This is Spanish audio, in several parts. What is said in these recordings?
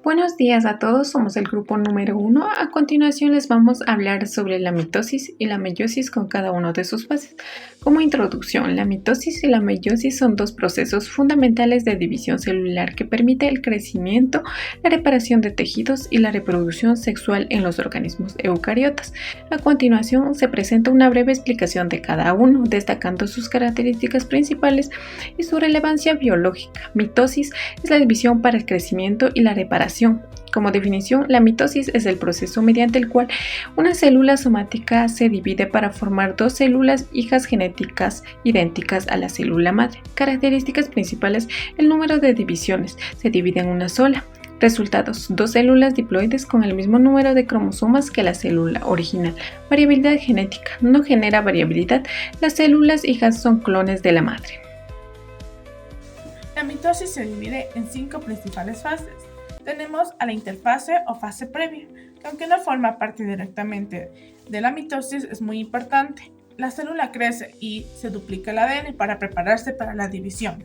Buenos días a todos, somos el grupo número 1. A continuación les vamos a hablar sobre la mitosis y la meiosis con cada uno de sus fases. Como introducción, la mitosis y la meiosis son dos procesos fundamentales de división celular que permite el crecimiento, la reparación de tejidos y la reproducción sexual en los organismos eucariotas. A continuación se presenta una breve explicación de cada uno, destacando sus características principales y su relevancia biológica. Mitosis es la división para el crecimiento y la reparación. Como definición, la mitosis es el proceso mediante el cual una célula somática se divide para formar dos células hijas genéticas idénticas a la célula madre. Características principales: el número de divisiones, se divide en una sola. Resultados: dos células diploides con el mismo número de cromosomas que la célula original. Variabilidad genética, no genera variabilidad, las células hijas son clones de la madre. La mitosis se divide en 5 principales fases. Tenemos a la interfase o fase previa, que aunque no forma parte directamente de la mitosis, es muy importante. La célula crece y se duplica el ADN para prepararse para la división.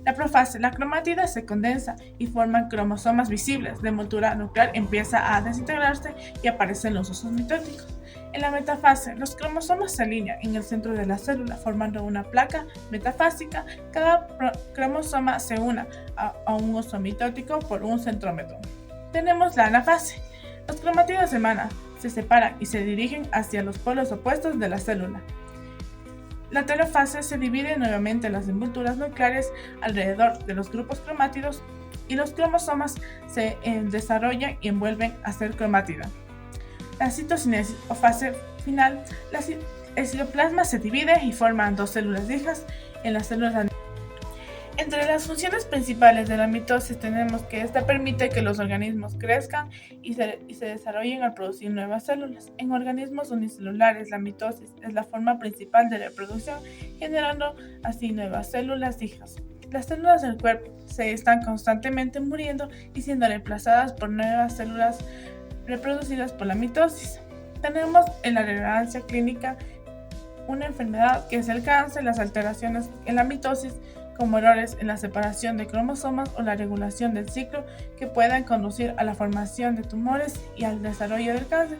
La profase, la cromátida se condensa y forman cromosomas visibles. La envoltura nuclear empieza a desintegrarse y aparecen los osos mitóticos. En la metafase, los cromosomas se alinean en el centro de la célula formando una placa metafásica. Cada cromosoma se une a un oso mitótico por un centrómero. Tenemos la anafase. Los cromátidos hermanas se separan y se dirigen hacia los polos opuestos de la célula. La telofase se divide nuevamente las envolturas nucleares alrededor de los grupos cromátidos y los cromosomas se desarrollan y envuelven a ser cromátida. La citocinesis o fase final, el citoplasma se divide y forman dos células hijas en las células. Entre las funciones principales de la mitosis tenemos que esta permite que los organismos crezcan y se desarrollen al producir nuevas células. En organismos unicelulares, la mitosis es la forma principal de reproducción, generando así nuevas células hijas. Las células del cuerpo se están constantemente muriendo y siendo reemplazadas por nuevas células reproducidas por la mitosis. Tenemos en la relevancia clínica una enfermedad que es el cáncer, las alteraciones en la mitosis, como errores en la separación de cromosomas o la regulación del ciclo que puedan conducir a la formación de tumores y al desarrollo del cáncer.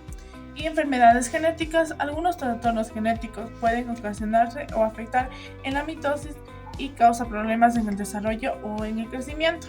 Y enfermedades genéticas, algunos trastornos genéticos pueden ocasionarse o afectar en la mitosis y causa problemas en el desarrollo o en el crecimiento.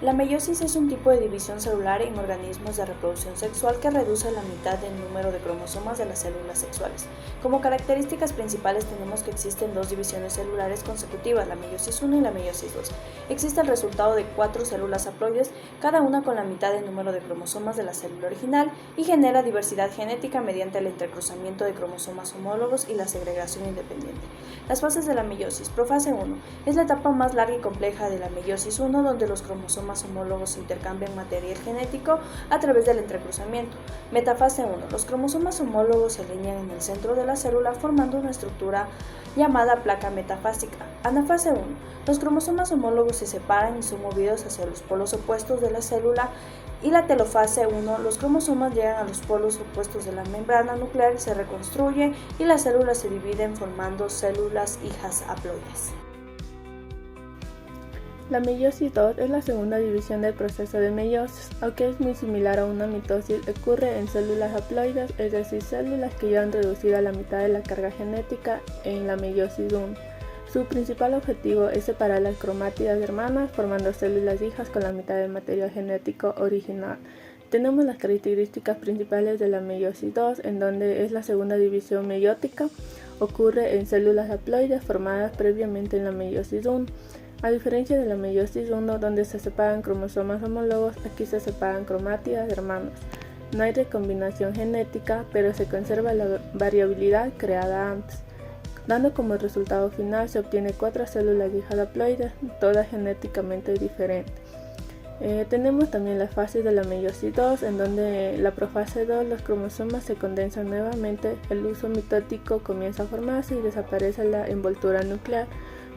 La meiosis es un tipo de división celular en organismos de reproducción sexual que reduce a la mitad del número de cromosomas de las células sexuales. Como características principales tenemos que existen dos divisiones celulares consecutivas, la meiosis 1 y la meiosis 2. Existe el resultado de 4 células haploides, cada una con la mitad del número de cromosomas de la célula original, y genera diversidad genética mediante el intercruzamiento de cromosomas homólogos y la segregación independiente. Las fases de la meiosis. Profase 1 es la etapa más larga y compleja de la meiosis 1, donde los cromosomas homólogos intercambian material genético a través del entrecruzamiento. Metafase 1. Los cromosomas homólogos se alinean en el centro de la célula formando una estructura llamada placa metafásica. Anafase 1. Los cromosomas homólogos se separan y son movidos hacia los polos opuestos de la célula. Y la telofase 1, los cromosomas llegan a los polos opuestos de la membrana nuclear, se reconstruyen y las células se dividen formando células hijas haploides. La meiosis 2 es la segunda división del proceso de meiosis, aunque es muy similar a una mitosis, ocurre en células haploides, es decir, células que ya han reducido a la mitad de la carga genética en la meiosis 1. Su principal objetivo es separar las cromátidas hermanas formando células hijas con la mitad del material genético original. Tenemos las características principales de la meiosis 2, en donde es la segunda división meiótica, ocurre en células haploides formadas previamente en la meiosis 1. A diferencia de la meiosis 1, donde se separan cromosomas homólogos, aquí se separan cromátidas hermanas. No hay recombinación genética, pero se conserva la variabilidad creada antes, dando como resultado final se obtiene 4 células hijas haploides, todas genéticamente diferentes. Tenemos también las fases de la meiosis 2, en donde la profase 2 los cromosomas se condensan nuevamente, el uso mitótico comienza a formarse y desaparece la envoltura nuclear.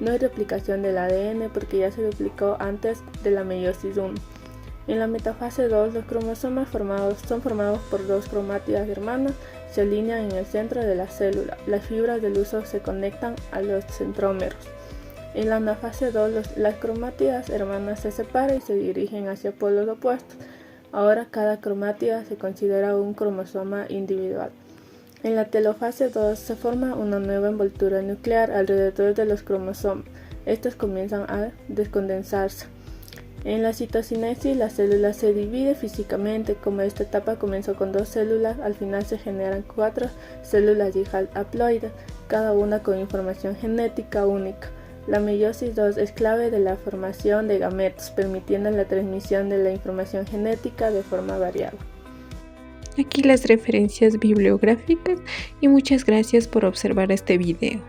No hay replicación del ADN porque ya se duplicó antes de la meiosis 1. En la metafase 2 los cromosomas son formados por dos cromátidas hermanas, se alinean en el centro de la célula, las fibras del uso se conectan a los centrómeros. En la anafase 2, las cromátidas hermanas se separan y se dirigen hacia polos opuestos. Ahora cada cromátida se considera un cromosoma individual. En la telofase 2 se forma una nueva envoltura nuclear alrededor de los cromosomas. Estos comienzan a descondensarse. En la citocinesis, la célula se divide físicamente. Como esta etapa comenzó con 2 células, al final se generan 4 células hijas haploides, cada una con información genética única. La meiosis 2 es clave de la formación de gametos, permitiendo la transmisión de la información genética de forma variable. Aquí las referencias bibliográficas y muchas gracias por observar este video.